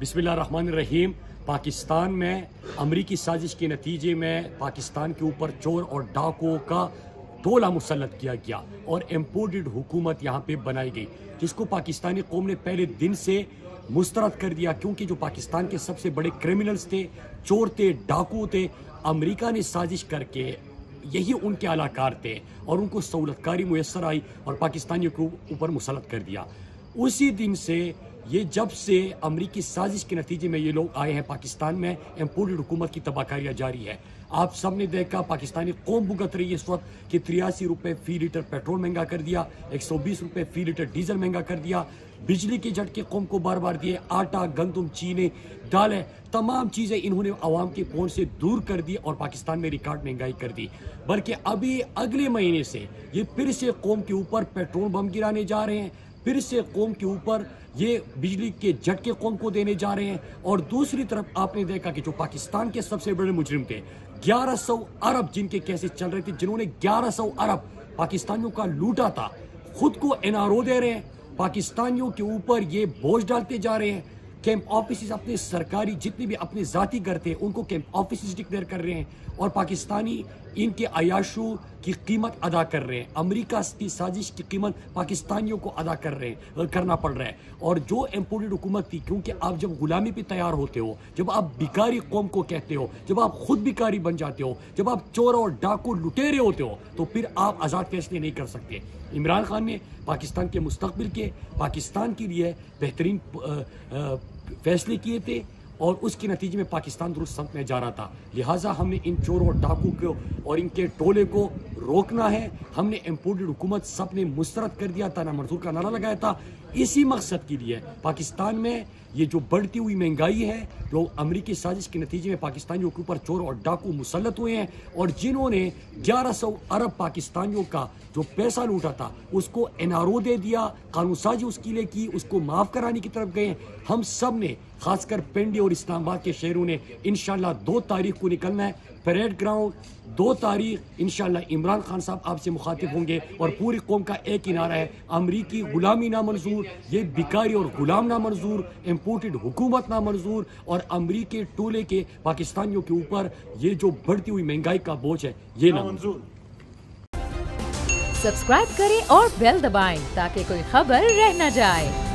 बिस्मिल्लाहिर्रहमानिर्रहीम। पाकिस्तान में अमरीकी साजिश के नतीजे में पाकिस्तान के ऊपर चोर और डाकुओं का टोला मुसल्लत किया गया और इम्पोर्टेड हुकूमत यहाँ पे बनाई गई, जिसको पाकिस्तानी कौम ने पहले दिन से मुस्तरद कर दिया, क्योंकि जो पाकिस्तान के सबसे बड़े क्रिमिनल्स थे, चोर थे, डाकू थे, अमेरिका ने साजिश करके यही उनके अलाकार थे और उनको सहूलतकारी मुयसर आई और पाकिस्तानियों के ऊपर मुसल्लत कर दिया। उसी दिन से ये जब से अमरीकी साजिश के नतीजे में ये लोग आए हैं पाकिस्तान में, इम्पोर्टेड हुकूमत की तबाहकारियाँ जारी है। आप सब ने देखा पाकिस्तानी कौम भुगत रही है इस वक्त कि 83 रुपये फी लीटर पेट्रोल महंगा कर दिया, 120 रुपये फी लीटर डीजल महंगा कर दिया, बिजली के झटके कौम को बार बार दिए, आटा, गंदम, चीनी, दालें, तमाम चीज़ें इन्होंने आवाम के पहुंच से दूर कर दी और पाकिस्तान में रिकॉर्ड महंगाई कर दी। बल्कि अभी अगले महीने से ये फिर से कौम के ऊपर पेट्रोल बम गिराने जा रहे हैं, फिर से कौम के ऊपर ये बिजली के झटके कौम को देने जा रहे हैं। और दूसरी तरफ आपने देखा कि जो पाकिस्तान के सबसे बड़े मुजरिम थे, 1100 अरब जिनके केसेस चल रहे थे, जिन्होंने 1100 अरब पाकिस्तानियों का लूटा था, खुद को एनआरओ दे रहे हैं, पाकिस्तानियों के ऊपर ये बोझ डालते जा रहे हैं। कैंप ऑफिस अपने सरकारी जितने भी अपने जाती घर थे उनको कैंप ऑफिस डिक्लेयर कर रहे हैं और पाकिस्तानी इनके अयाशों की कीमत अदा कर रहे हैं। अमेरिका की साजिश की कीमत पाकिस्तानियों को अदा करना पड़ रहा है। और जो इम्पोर्टेड हुकूमत थी, क्योंकि आप जब गुलामी पे तैयार होते हो, जब आप भिखारी कौम को कहते हो, जब आप खुद भिखारी बन जाते हो, जब आप चोर और डाकू लुटेरे होते हो, तो फिर आप आज़ाद फैसले नहीं कर सकते। इमरान खान ने पाकिस्तान के मुस्तकबिल के, पाकिस्तान के लिए बेहतरीन फैसले किए थे और उसके नतीजे में पाकिस्तान दुरुस्त समत में जा रहा था। लिहाजा हमने इन चोरों और डाकू को और इनके टोले को रोकना है। हमने इम्पोर्टेड हुकूमत सब ने मुस्तरद कर दिया था, ना मंजूर का नारा लगाया था। इसी मकसद के लिए पाकिस्तान में ये जो बढ़ती हुई महंगाई है, जो अमरीकी साजिश के नतीजे में पाकिस्तानियों के ऊपर चोर और डाकू मुसल्लत हुए हैं और जिन्होंने 1100 अरब पाकिस्तानियों का जो पैसा लूटा था उसको एनआरओ दे दिया, कानून साजी उसके लिए की, उसको माफ़ कराने की तरफ गए। हम सब ने, खासकर पिंडी और इस्लामाबाद के शहरों ने, इंशाल्लाह 2 तारीख को निकलना है परेड ग्राउंड। 2 तारीख इंशाल्लाह इमरान खान साहब आपसे मुखातिब होंगे और पूरी कौम का एक ही नारा है, अमरीकी गुलामी ना मंजूर, ये भिखारी और गुलाम ना मंजूर, इम्पोर्टेड हुकूमत ना मंजूर और अमरीकी टोले के पाकिस्तानियों के ऊपर ये जो बढ़ती हुई महंगाई का बोझ है ये ना मंजूर। सब्सक्राइब करें और बेल दबाएं ताकि कोई खबर रह न जाए।